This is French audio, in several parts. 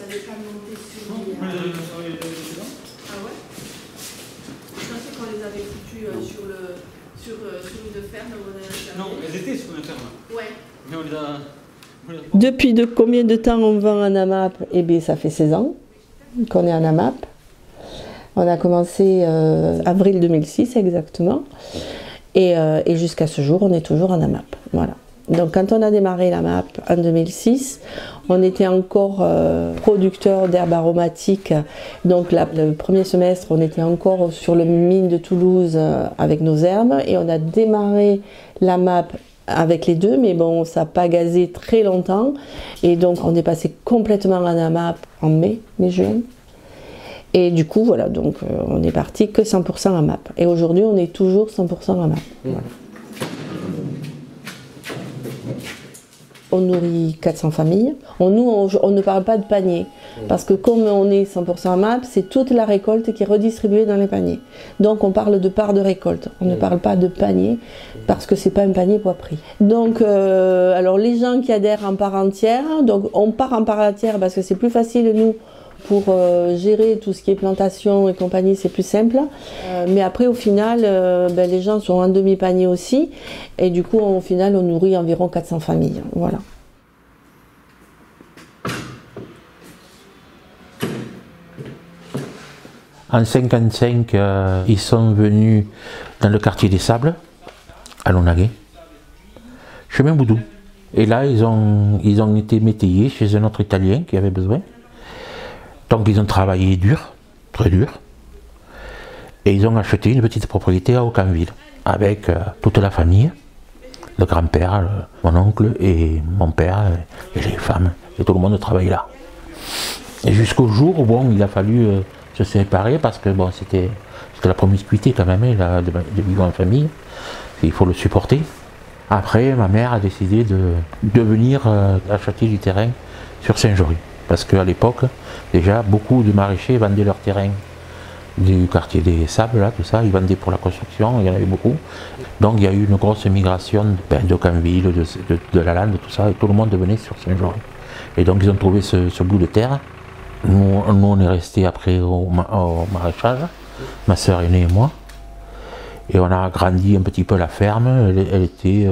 n'avez pas monté sur les... Ah ouais? Je pensais qu'on les avait foutus sur une ferme. Non, elles étaient sur une ferme. Ouais. Mais on les a... Depuis combien de temps on vend en AMAP? Eh bien, ça fait 16 ans qu'on est en AMAP. On a commencé avril 2006 exactement. Et jusqu'à ce jour, on est toujours en AMAP. Voilà. Donc quand on a démarré l'AMAP en 2006, on était encore producteur d'herbes aromatiques. Donc le premier semestre, on était encore sur le mine de Toulouse avec nos herbes. Et on a démarré l'AMAP avec les deux, mais bon, ça n'a pas gazé très longtemps. Et donc on est passé complètement en AMAP en mai-juin. Et du coup, voilà, donc on est parti que 100% AMAP. Et aujourd'hui, on est toujours 100% AMAP. Voilà. On nourrit 400 familles. On ne parle pas de panier, parce que comme on est 100% AMAP, c'est toute la récolte qui est redistribuée dans les paniers. Donc on parle de part de récolte. On ne parle pas de panier, parce que c'est pas un panier poids prix. Donc, alors les gens qui adhèrent en part entière, donc on part en part entière parce que c'est plus facile, nous, pour gérer tout ce qui est plantation et compagnie, c'est plus simple. Mais après, au final, les gens sont en demi-panier aussi. Et du coup, au final, on nourrit environ 400 familles. Voilà. En 1955, ils sont venus dans le quartier des Sables, à Lonnaguet, chemin Boudou. Et là, ils ont été métayers chez un autre Italien qui avait besoin. Donc ils ont travaillé dur, très dur, et ils ont acheté une petite propriété à Aucanville, avec toute la famille, le grand-père, mon oncle et mon père, et les femmes, et tout le monde travaillait là. Et jusqu'au jour où bon, il a fallu se séparer, parce que bon, c'était la promiscuité quand même, de vivre en famille, il faut le supporter. Après, ma mère a décidé de venir acheter du terrain sur Saint-Jory. Parce qu'à l'époque, déjà, beaucoup de maraîchers vendaient leur terrain du quartier des Sables, là, tout ça, ils vendaient pour la construction, il y en avait beaucoup. Donc il y a eu une grosse migration d'Aucanville, de la Lande, tout ça, et tout le monde venait sur Saint-Jory. Et donc ils ont trouvé ce bout de terre. Nous on est restés après au maraîchage, ma soeur aînée et moi. Et on a agrandi un petit peu la ferme, elle était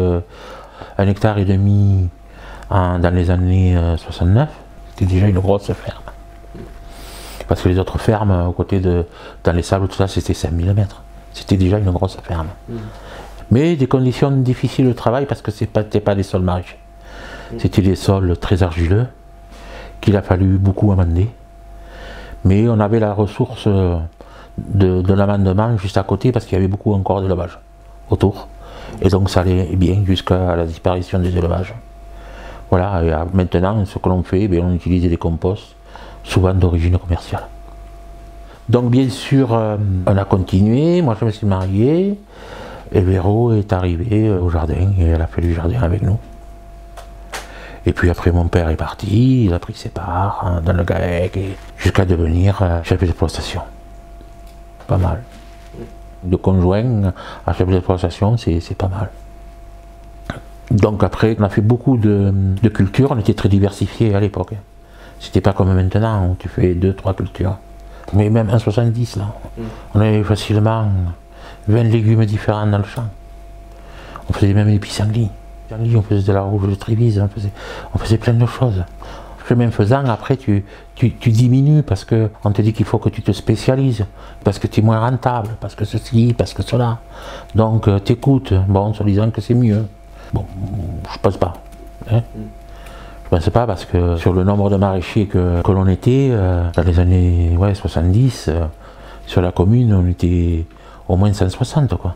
1,5 hectare dans les années 69. C'était déjà une grosse ferme. Parce que les autres fermes, aux côtés dans les sables, tout ça, c'était 5000 mètres. C'était déjà une grosse ferme. Mais des conditions difficiles de travail, parce que ce n'était pas des sols maraîchers. C'était des sols très argileux, qu'il a fallu beaucoup amender. Mais on avait la ressource de l'amendement juste à côté, parce qu'il y avait beaucoup encore d'élevage autour. Et donc ça allait bien jusqu'à la disparition des élevages. Voilà, et maintenant, ce que l'on fait, on utilise des composts, souvent d'origine commerciale. Donc bien sûr, on a continué, moi je me suis marié, et Véro est arrivée au jardin, et elle a fait du jardin avec nous. Et puis après, mon père est parti, il a pris ses parts dans le GAEC, jusqu'à devenir chef d'exploitation. Pas mal. De conjoint à chef d'exploitation, c'est pas mal. Donc après, on a fait beaucoup de cultures, on était très diversifiés à l'époque. C'était pas comme maintenant, où tu fais 2-3 cultures. Mais même en 70, là, on avait facilement 20 légumes différents dans le champ. On faisait même des pissenlits. On faisait de la rouge de Trévise, on faisait plein de choses. Chemin faisant, après tu diminues parce qu'on te dit qu'il faut que tu te spécialises, parce que tu es moins rentable, parce que ceci, parce que cela. Donc tu écoutes, bon, en se disant que c'est mieux. Bon, je pense pas. Hein. Je pense pas, parce que sur le nombre de maraîchers que l'on était, dans les années 70, sur la commune, on était au moins 160, quoi.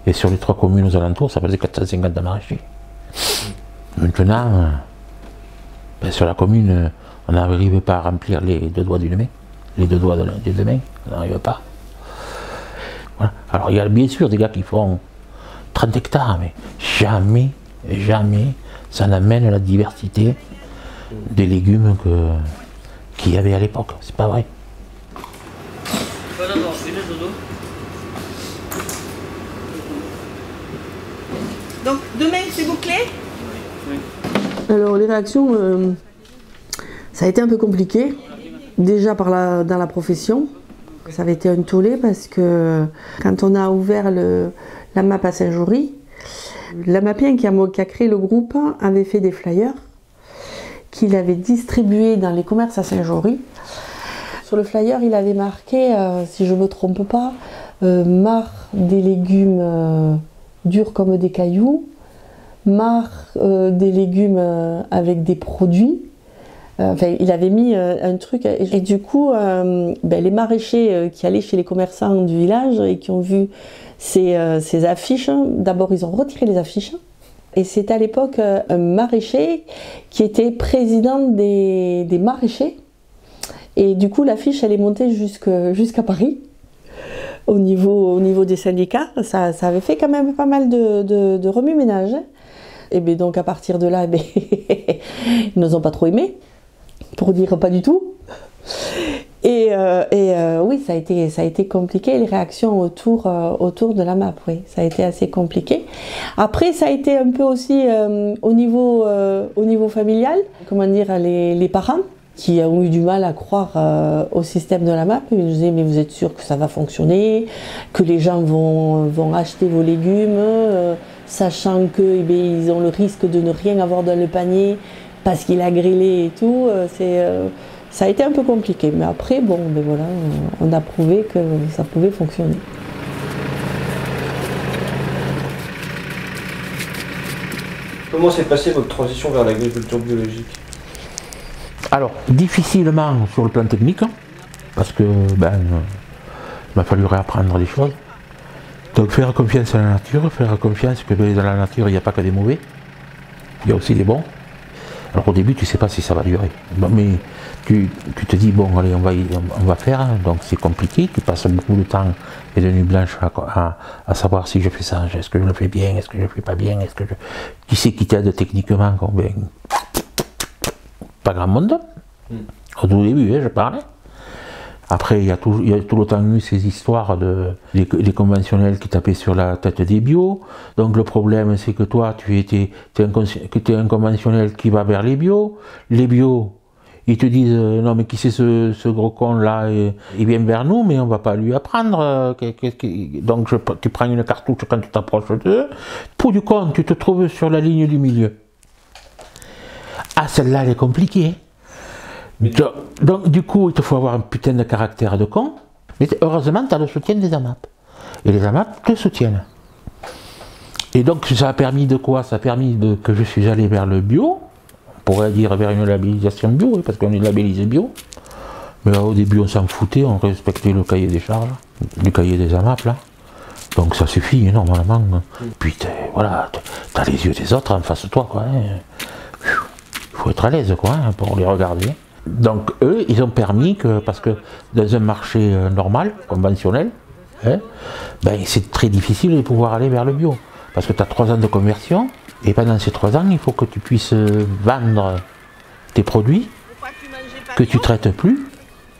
Et sur les 3 communes aux alentours, ça faisait 450 de maraîchers. Maintenant, sur la commune, on n'arrive pas à remplir les 2 doigts d'une main. Les 2 doigts des 2 mains, on n'arrive pas. Voilà. Alors il y a bien sûr des gars qui font 30 hectares, mais jamais ça n'amène la diversité des légumes qu'il y avait à l'époque. C'est pas vrai. Donc demain c'est bouclé? Oui. Alors les réactions, ça a été un peu compliqué. Déjà dans la profession, ça avait été un tollé parce que quand on a ouvert la MAP à Saint-Jory, l'AMAPien qui a créé le groupe avait fait des flyers qu'il avait distribués dans les commerces à Saint-Jory. Sur le flyer, il avait marqué, si je ne me trompe pas, marre des légumes durs comme des cailloux, marre des légumes avec des produits. Enfin, il avait mis un truc, et du coup, les maraîchers qui allaient chez les commerçants du village et qui ont vu ces affiches, d'abord ils ont retiré les affiches, et c'est à l'époque un maraîcher qui était président des maraîchers, et du coup l'affiche elle est montée jusqu'à Paris, au niveau des syndicats. Ça avait fait quand même pas mal de remue-ménage, et bien donc à partir de là, ils nous ont pas trop aimés, pour dire pas du tout. Et oui, ça a été compliqué, les réactions autour de la MAP, oui, ça a été assez compliqué. Après, ça a été un peu aussi au niveau familial, comment dire, les parents qui ont eu du mal à croire au système de la MAP. Ils nous disaient, mais vous êtes sûr que ça va fonctionner, que les gens vont acheter vos légumes, sachant qu'ils ont le risque de ne rien avoir dans le panier parce qu'il a grillé et tout. Ça a été un peu compliqué, mais après, bon, voilà, on a prouvé que ça pouvait fonctionner. Comment s'est passée votre transition vers l'agriculture biologique? Alors, difficilement sur le plan technique, parce que il m'a fallu réapprendre des choses. Donc faire confiance à la nature, faire confiance que dans la nature il n'y a pas que des mauvais, il y a aussi des bons. Alors au début tu sais pas si ça va durer, mais tu te dis bon allez on va faire, donc c'est compliqué, tu passes beaucoup de temps et de nuits blanches à savoir si je fais ça, est-ce que je le fais bien, est-ce que je le fais pas bien, qui c'est qui t'aide techniquement, pas grand monde, au tout début je parlais. Après, il y a tout le temps eu ces histoires des conventionnels qui tapaient sur la tête des bio. Donc le problème, c'est que toi, tu es un conventionnel qui va vers les bio. Les bio, ils te disent non mais qui c'est ce gros con là, il vient vers nous, mais on va pas lui apprendre. Donc tu prends une cartouche quand tu t'approches d'eux. Pour du compte, tu te trouves sur la ligne du milieu. Ah, celle-là, elle est compliquée. Donc du coup, il te faut avoir un putain de caractère de con, mais heureusement, tu as le soutien des AMAP. Et les AMAP te soutiennent. Et donc ça a permis de quoi? Ça a permis que je suis allé vers le bio, on pourrait dire vers une labellisation bio, parce qu'on est labellisé bio. Mais là, au début, on s'en foutait, on respectait le cahier des charges, le cahier des AMAP, là. Donc ça suffit, normalement. Puis voilà, tu as les yeux des autres en face de toi, quoi. Il faut être à l'aise, quoi, pour les regarder. Donc eux, ils ont permis que, parce que dans un marché normal, conventionnel, c'est très difficile de pouvoir aller vers le bio. Parce que tu as 3 ans de conversion, et pendant ces 3 ans, il faut que tu puisses vendre tes produits, que tu ne traites plus,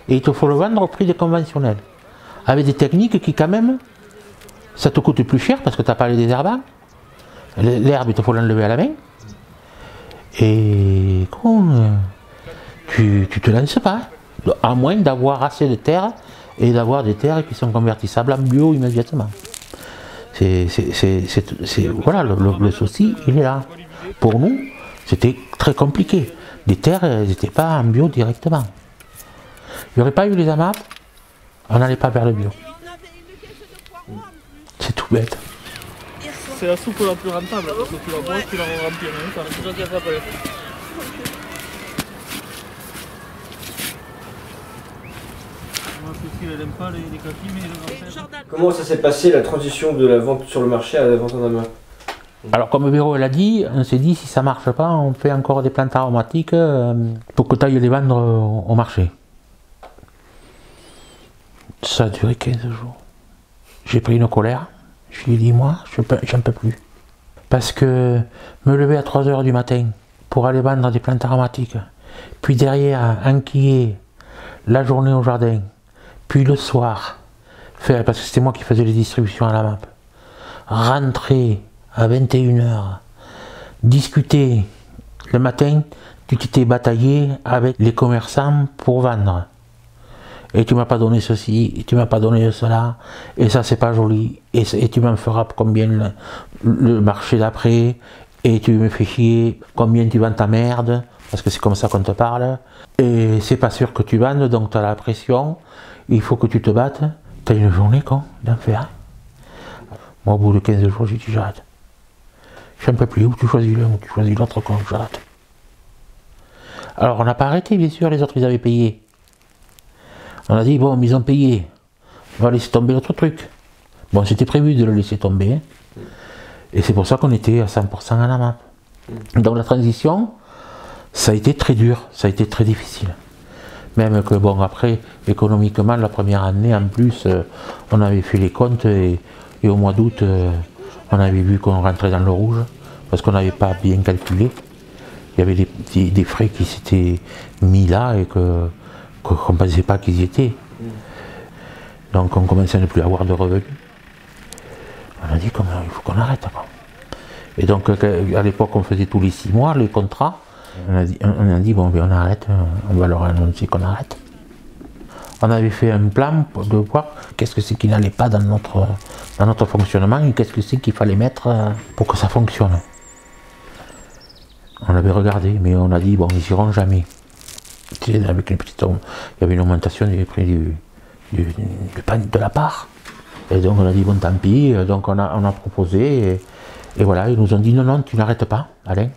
et il te faut le vendre au prix des conventionnels. Avec des techniques qui quand même, ça te coûte plus cher, parce que tu n'as pas les désherbants. L'herbe, il te faut l'enlever à la main. Et tu te lances pas, à moins d'avoir assez de terre et d'avoir des terres qui sont convertissables en bio immédiatement. Voilà, le souci, il est là. Pour nous, c'était très compliqué. Les terres, elles n'étaient pas en bio directement. Il n'y aurait pas eu les AMAP, on n'allait pas vers le bio. C'est tout bête. C'est la soupe la plus rentable, parce que tu la bois, tu la remplis en même temps. C'est ça qui a fait. Comment ça s'est passé la transition de la vente sur le marché à la vente en AMAP? Alors comme Véro l'a dit, on s'est dit si ça marche pas, on fait encore des plantes aromatiques pour que tu ailles les vendre au marché. Ça a duré 15 jours. J'ai pris une colère, je lui ai dit moi, j'en peux plus. Parce que me lever à 3 h du matin pour aller vendre des plantes aromatiques, puis derrière enquiller la journée au jardin, puis le soir, parce que c'était moi qui faisais les distributions à la MAP, rentrer à 21 h, discuter Le matin, tu t'étais bataillé avec les commerçants pour vendre. Et tu m'as pas donné ceci, et tu m'as pas donné cela, et ça c'est pas joli, et tu m'en feras combien le marché d'après, et tu me fais chier combien tu vends ta merde, parce que c'est comme ça qu'on te parle, et c'est pas sûr que tu vendes, donc tu as la pression, il faut que tu te battes, tu as une journée con, d'enfer. Moi au bout de 15 jours j'ai dit j'arrête. Je ne peux plus, ou tu choisis l'un ou tu choisis l'autre, con, j'arrête. Alors on n'a pas arrêté bien sûr, les autres ils avaient payé. On a dit, bon, ils ont payé, on va laisser tomber l'autre truc. Bon, c'était prévu de le laisser tomber. Hein. Et c'est pour ça qu'on était à 100% en AMAP. Donc la transition, ça a été très dur, ça a été très difficile. Même que, bon, après, économiquement, la première année, en plus, on avait fait les comptes et au mois d'août, on avait vu qu'on rentrait dans le rouge, parce qu'on n'avait pas bien calculé. Il y avait des frais qui s'étaient mis là et qu'on ne pensait pas qu'ils y étaient. Donc on commençait à ne plus avoir de revenus. On a dit il faut qu'on arrête. Et donc à l'époque on faisait tous les 6 mois les contrats. On a dit bon on arrête, on va leur annoncer qu'on arrête. On avait fait un plan de voir qu'est-ce que c'est qui n'allait pas dans notre fonctionnement et qu'est-ce que c'est qu'il fallait mettre pour que ça fonctionne. On avait regardé, mais on a dit bon ils iront jamais. Avec une petite, il y avait une augmentation du prix de la part. Et donc on a dit bon tant pis, donc on a proposé et voilà, ils nous ont dit non tu n'arrêtes pas, Alain.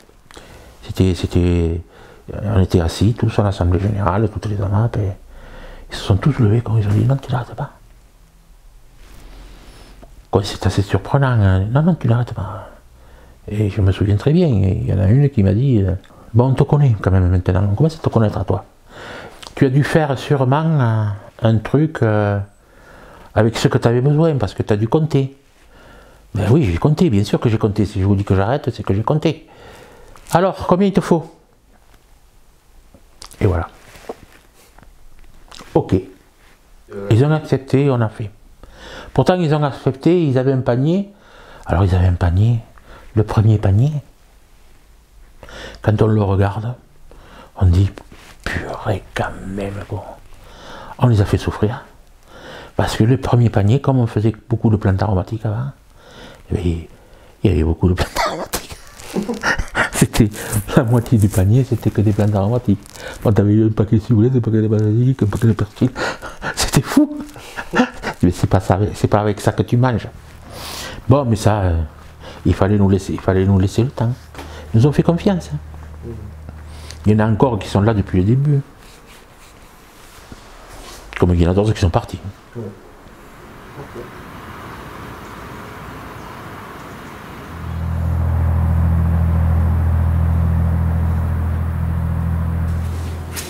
On était assis tous à l'Assemblée Générale, toutes les AMAP, et ils se sont tous levés quand ils ont dit non tu n'arrêtes pas. C'est assez surprenant, non tu n'arrêtes pas. Et je me souviens très bien, il y en a une qui m'a dit bon on te connaît quand même maintenant, on commence à te connaître à toi. Tu as dû faire sûrement un truc avec ce que tu avais besoin, parce que tu as dû compter. Ben oui, j'ai compté, bien sûr que j'ai compté. Si je vous dis que j'arrête, c'est que j'ai compté. Alors, combien il te faut? Et voilà. Ok. Ils ont accepté, on a fait. Pourtant, ils ont accepté, ils avaient un panier. Alors, ils avaient un panier, le premier panier. Quand on le regarde, on dit purée quand même bon. On les a fait souffrir. Parce que le premier panier, comme on faisait beaucoup de plantes aromatiques avant, il y avait beaucoup de plantes aromatiques. C'était la moitié du panier, c'était que des plantes aromatiques. Bon, t'avais un paquet de ciboulette, un paquet de basilic, un paquet de persil. C'était fou. Mais c'est pas ça, c'est pas avec ça que tu manges. Bon, mais ça, il fallait nous laisser le temps. Ils nous ont fait confiance. Il y en a encore qui sont là depuis le début. Comme il y en a d'autres qui sont partis. Ouais.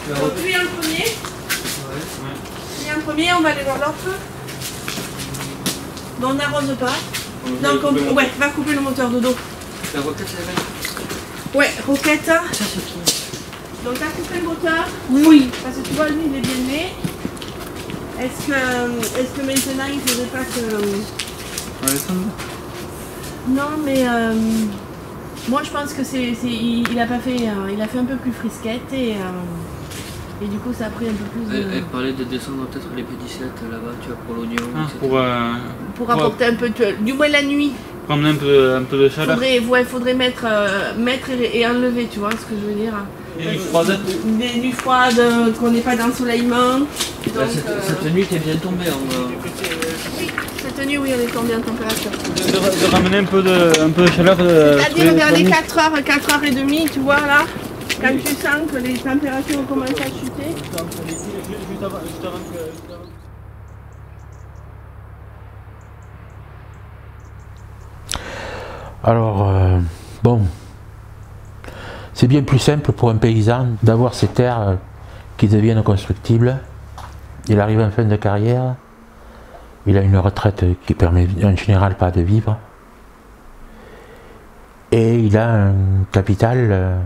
Donc lui un premier. Lui un premier, on va aller voir l'autre. Bon, on n'arrose pas. Donc ouais, va couper le moteur de dos. La roquette, c'est la même. Ouais, roquette. Ça, c'est tout. Donc t'as coupé le moteur? Oui. Parce que tu vois, lui il est bien né. Est-ce que maintenant il faudrait pas que... Non mais moi je pense que il a pas fait, il a fait un peu plus frisquette et du coup ça a pris un peu plus de... Elle parlait de descendre peut-être les pédicelettes là-bas, tu vois, pour l'oignon. Pour apporter un peu, du moins la nuit. Prendre un peu de chaleur. Faudrait mettre et enlever, tu vois ce que je veux dire. Des nuits froides. Des nuits froides, qu'on n'ait pas d'ensoleillement. Cette nuit t'es bien tombée. Oui, cette nuit, oui, on est tombé en température. De ramener un peu de chaleur. C'est-à-dire vers les 4h30, tu vois là, quand tu sens que les températures commencent à chuter. Juste avant Alors, bon, c'est bien plus simple pour un paysan d'avoir ces terres qui deviennent constructibles. Il arrive en fin de carrière, il a une retraite qui permet en général pas de vivre. Et il a un capital,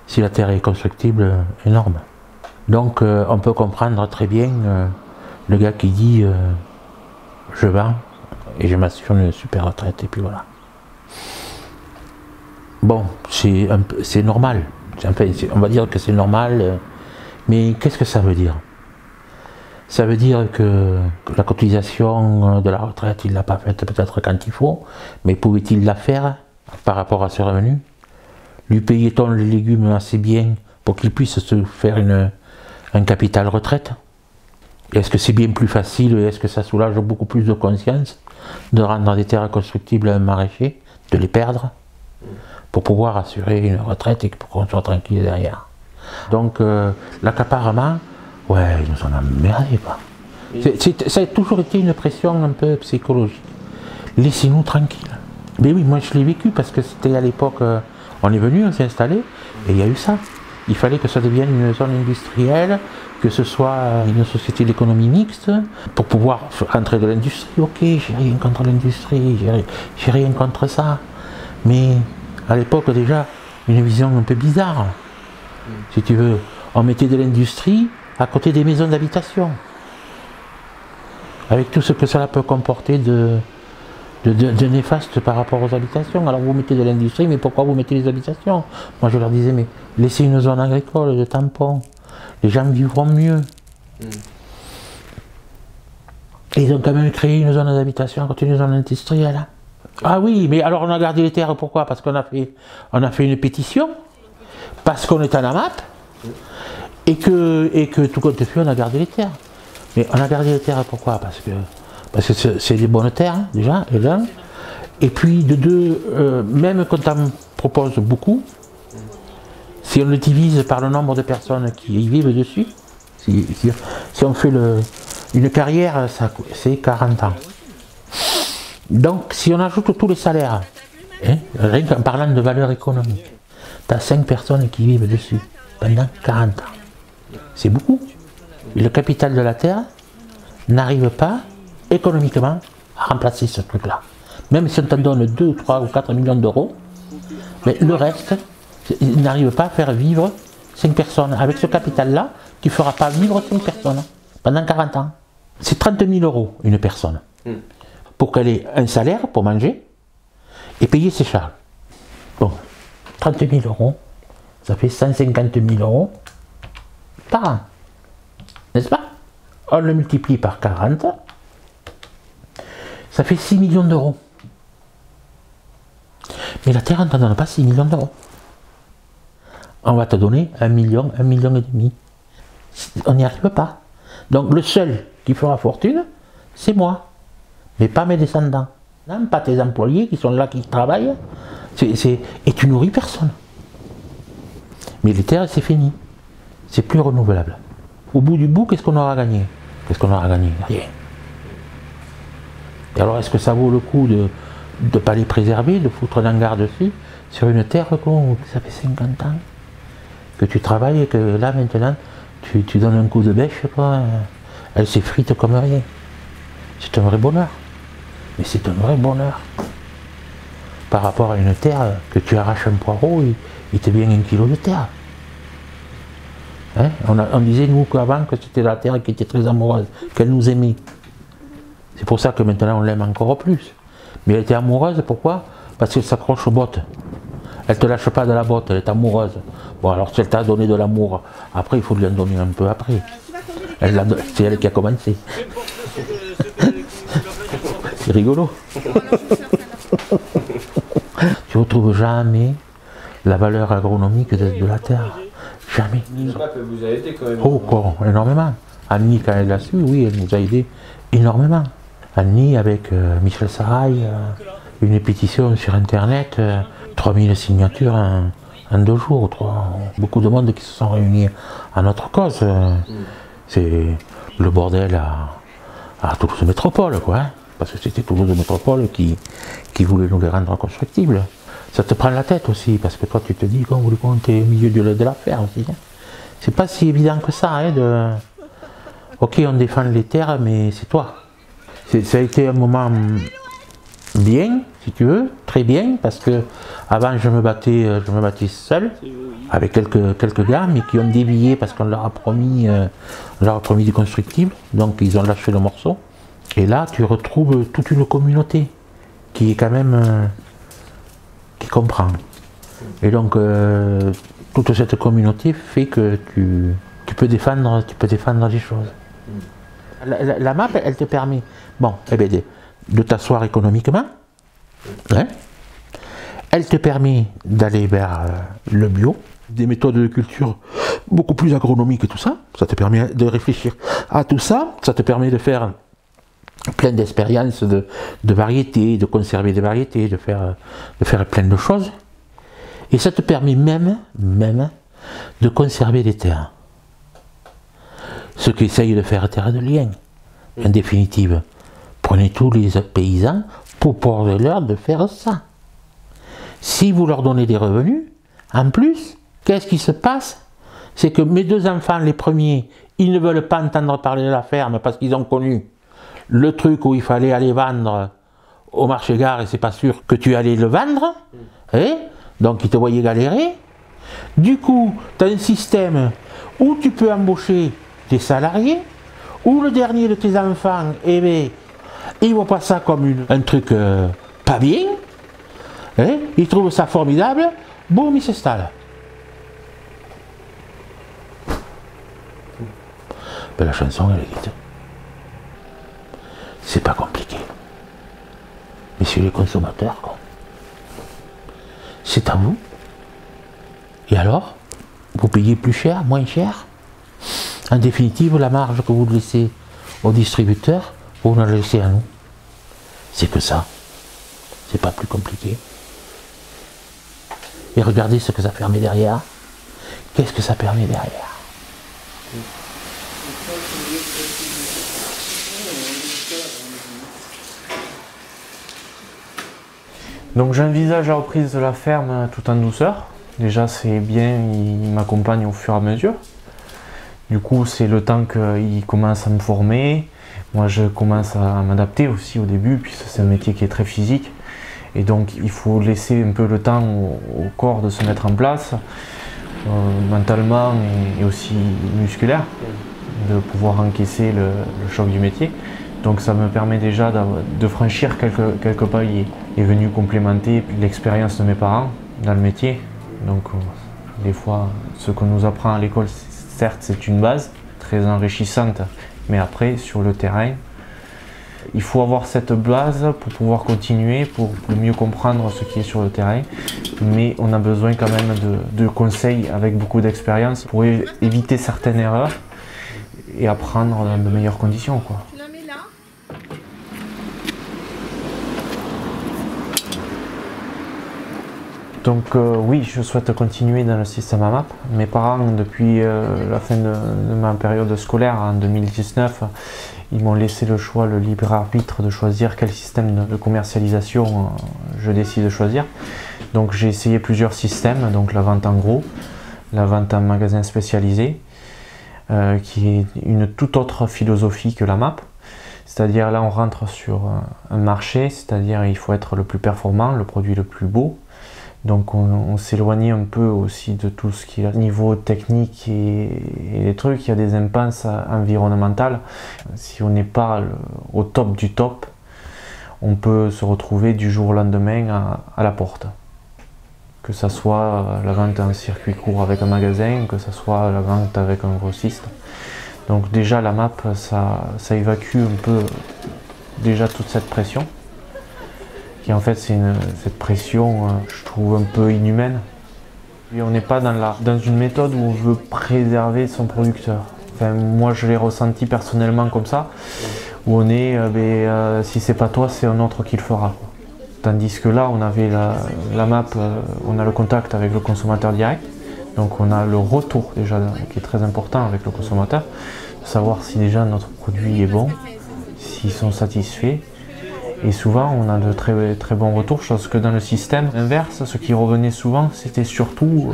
si la terre est constructible, énorme. Donc on peut comprendre très bien le gars qui dit je vends et je m'assure une super retraite et puis voilà. Bon, c'est normal, Enfin, on va dire que c'est normal, mais qu'est-ce que ça veut dire? Ça veut dire que la cotisation de la retraite, il ne l'a pas faite peut-être quand il faut, mais pouvait-il la faire par rapport à ses revenus? Lui payait-on les légumes assez bien pour qu'il puisse se faire un capital retraite? Est-ce que c'est bien plus facile et est-ce que ça soulage beaucoup plus de conscience de rendre des terres constructibles à un maraîcher, de les perdre, pour pouvoir assurer une retraite et pour qu'on soit tranquille derrière? Donc l'accaparement, ouais, ils nous en emmerdés, quoi. Ça a toujours été une pression un peu psychologique. Laissez-nous tranquilles. Mais oui, moi je l'ai vécu parce que c'était à l'époque, on est venu, on s'est installé, et il y a eu ça. Il fallait que ça devienne une zone industrielle, que ce soit une société d'économie mixte, pour pouvoir rentrer de l'industrie. Ok, j'ai rien contre l'industrie, j'ai rien contre ça. Mais à l'époque déjà, une vision un peu bizarre. Si tu veux, on mettait de l'industrie à côté des maisons d'habitation. Avec tout ce que cela peut comporter de néfaste par rapport aux habitations. Alors vous mettez de l'industrie, mais pourquoi vous mettez les habitations? Moi je leur disais, mais laissez une zone agricole de tampon, les gens vivront mieux. Et ils ont quand même créé une zone d'habitation à côté d'une zone industrielle. Ah oui, mais alors on a gardé les terres, pourquoi? Parce qu'on a fait une pétition, parce qu'on est en AMAP, et que tout compte fait, on a gardé les terres. Mais on a gardé les terres, pourquoi? Parce que c'est des bonnes terres, déjà, et puis de deux, même quand on propose beaucoup, si on le divise par le nombre de personnes qui y vivent dessus, si on fait une carrière, c'est 40 ans. Donc si on ajoute tous les salaires, hein, rien qu'en parlant de valeur économique, tu as 5 personnes qui vivent dessus pendant 40 ans. C'est beaucoup. Et le capital de la terre n'arrive pas économiquement à remplacer ce truc-là. Même si on t'en donne 2, 3 ou 4 millions d'euros, mais le reste, il n'arrive pas à faire vivre 5 personnes. Avec ce capital-là, tu ne feras pas vivre 5 personnes pendant 40 ans. C'est 30 000 euros une personne. Pour qu'elle ait un salaire pour manger et payer ses charges. Bon, 30 000 euros, ça fait 150 000 euros par an. N'est-ce pas? On le multiplie par 40, ça fait 6 millions d'euros. Mais la terre, on ne te donne pas 6 millions d'euros. On va te donner 1 million et demi. On n'y arrive pas. Donc le seul qui fera fortune, c'est moi. Mais pas mes descendants. Non, pas tes employés qui sont là, qui travaillent. Et tu nourris personne. Mais les terres, c'est fini. C'est plus renouvelable. Au bout du bout, qu'est-ce qu'on aura gagné? Qu'est-ce qu'on aura gagné? Rien. Et alors, est-ce que ça vaut le coup de ne pas les préserver, de foutre un hangar dessus, sur une terre que ça fait 50 ans que tu travailles et que là, maintenant, tu donnes un coup de bêche, quoi. Elle s'effrite comme rien. C'est un vrai bonheur. Mais c'est un vrai bonheur. Par rapport à une terre, que tu arraches un poireau, il te vient 1 kilo de terre. Hein? On disait, nous, qu'avant, que c'était la terre qui était très amoureuse, qu'elle nous aimait. C'est pour ça que maintenant, on l'aime encore plus. Mais elle était amoureuse, pourquoi? Parce qu'elle s'accroche aux bottes. Elle ne te lâche pas de la botte, elle est amoureuse. Bon, alors si elle t'a donné de l'amour, après, il faut lui en donner un peu après. C'est elle qui a commencé. C'est rigolo. Tu ne retrouves jamais la valeur agronomique de la terre. Jamais. Le pape vous a aidé quand même. Oh, quoi, énormément. Annie, quand elle l'a su, oui, elle nous a aidé énormément. Annie, avec Michel Sarail, une pétition sur Internet, 3000 signatures en 2 jours. Beaucoup de monde qui se sont réunis à notre cause. C'est le bordel à Toulouse Métropole, quoi. Hein, parce que c'était Toulouse Métropole qui voulait nous les rendre constructibles. Ça te prend la tête aussi, parce que toi tu te dis qu'on t'es au milieu de l'affaire aussi. Hein. C'est pas si évident que ça, hein, Ok, on défend les terres, mais c'est toi. Ça a été un moment bien, si tu veux, très bien, parce que avant je me battais seul, avec quelques gars, mais qui ont dévié parce qu'on leur a promis du constructible, donc ils ont lâché le morceau. Et là, tu retrouves toute une communauté qui est quand même qui comprend. Et donc, toute cette communauté fait que tu peux défendre les choses. La MAP, elle te permet, bon, eh bien, de t'asseoir économiquement, hein. Elle te permet d'aller vers le bio, des méthodes de culture beaucoup plus agronomiques et tout ça. Ça te permet de réfléchir à tout ça. Ça te permet de faire plein d'expériences de variétés, de conserver des variétés, de faire plein de choses. Et ça te permet même de conserver des terres. Ce qu'essaye de faire Terre de Liens. En définitive, prenez tous les paysans, proposez-leur de faire ça. Si vous leur donnez des revenus, en plus, qu'est-ce qui se passe? C'est que mes 2 enfants, les premiers, ils ne veulent pas entendre parler de la ferme parce qu'ils ont connu le truc où il fallait aller vendre au marché-gare et c'est pas sûr que tu allais le vendre. Hein? Donc ils te voyaient galérer. Du coup, tu as un système où tu peux embaucher des salariés, où le dernier de tes enfants, eh bien, il voit pas ça comme un truc pas bien. Hein? Il trouve ça formidable, boum, il s'installe. Ben, la chanson, elle est vite. C'est pas compliqué. Messieurs les consommateurs, quoi. C'est à vous. Et alors, vous payez plus cher, moins cher? En définitive, la marge que vous laissez au distributeur, vous la laissez à nous. C'est que ça. C'est pas plus compliqué. Et regardez ce que ça permet derrière. Qu'est-ce que ça permet derrière? Donc j'envisage la reprise de la ferme tout en douceur. Déjà c'est bien, il m'accompagne au fur et à mesure. Du coup c'est le temps qu'il commence à me former. Moi je commence à m'adapter aussi au début, puisque c'est un métier qui est très physique. Et donc il faut laisser un peu le temps au corps de se mettre en place, mentalement et aussi musculaire, de pouvoir encaisser le choc du métier. Donc ça me permet déjà de franchir quelques paliers. Est venu complémenter l'expérience de mes parents dans le métier. Donc des fois, ce qu'on nous apprend à l'école, certes c'est une base très enrichissante, mais après sur le terrain, il faut avoir cette base pour pouvoir continuer, pour mieux comprendre ce qui est sur le terrain. Mais on a besoin quand même de conseils avec beaucoup d'expérience pour éviter certaines erreurs et apprendre dans de meilleures conditions, quoi. Tu la mets là. Donc oui, je souhaite continuer dans le système AMAP. Mes parents, depuis la fin de ma période scolaire en 2019, ils m'ont laissé le choix, le libre arbitre de choisir quel système de commercialisation je décide de choisir. Donc j'ai essayé plusieurs systèmes, donc la vente en gros, la vente en magasin spécialisé, qui est une toute autre philosophie que l'AMAP. C'est-à-dire là on rentre sur un marché, c'est-à-dire il faut être le plus performant, le produit le plus beau. Donc on s'éloigne un peu aussi de tout ce qui est niveau technique et les trucs. Il y a des impasses environnementales. Si on n'est pas au top du top, on peut se retrouver du jour au lendemain à la porte. Que ce soit la vente en circuit court avec un magasin, que ce soit la vente avec un grossiste. Donc déjà la map, ça évacue un peu déjà toute cette pression. Qui en fait c'est cette pression, je trouve un peu inhumaine. Et on n'est pas dans une méthode où on veut préserver son producteur. Enfin, moi je l'ai ressenti personnellement comme ça, où on est, si c'est pas toi, c'est un autre qui le fera. Tandis que là, on avait la map, on a le contact avec le consommateur direct, donc on a le retour déjà qui est très important avec le consommateur, de savoir si déjà notre produit est bon, s'ils sont satisfaits. Et souvent, on a de très, très bons retours, chose que dans le système inverse, ce qui revenait souvent, c'était surtout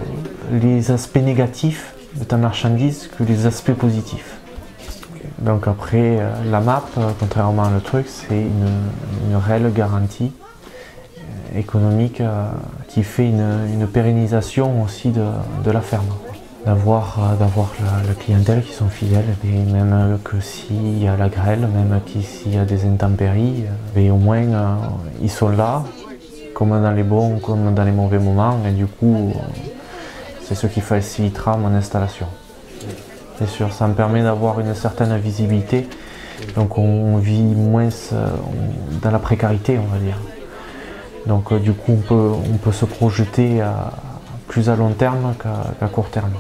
les aspects négatifs de ta marchandise que les aspects positifs. Donc après, la map, contrairement à le truc, c'est une réelle garantie économique qui fait une pérennisation aussi de la ferme. D'avoir la clientèle qui sont fidèles, et même que s'il y a la grêle, même s'il y a des intempéries, au moins ils sont là, comme dans les bons, comme dans les mauvais moments, et du coup c'est ce qui facilitera mon installation. C'est sûr, ça me permet d'avoir une certaine visibilité, donc on vit moins dans la précarité, on va dire. Donc du coup on peut se projeter plus à long terme qu'à court terme.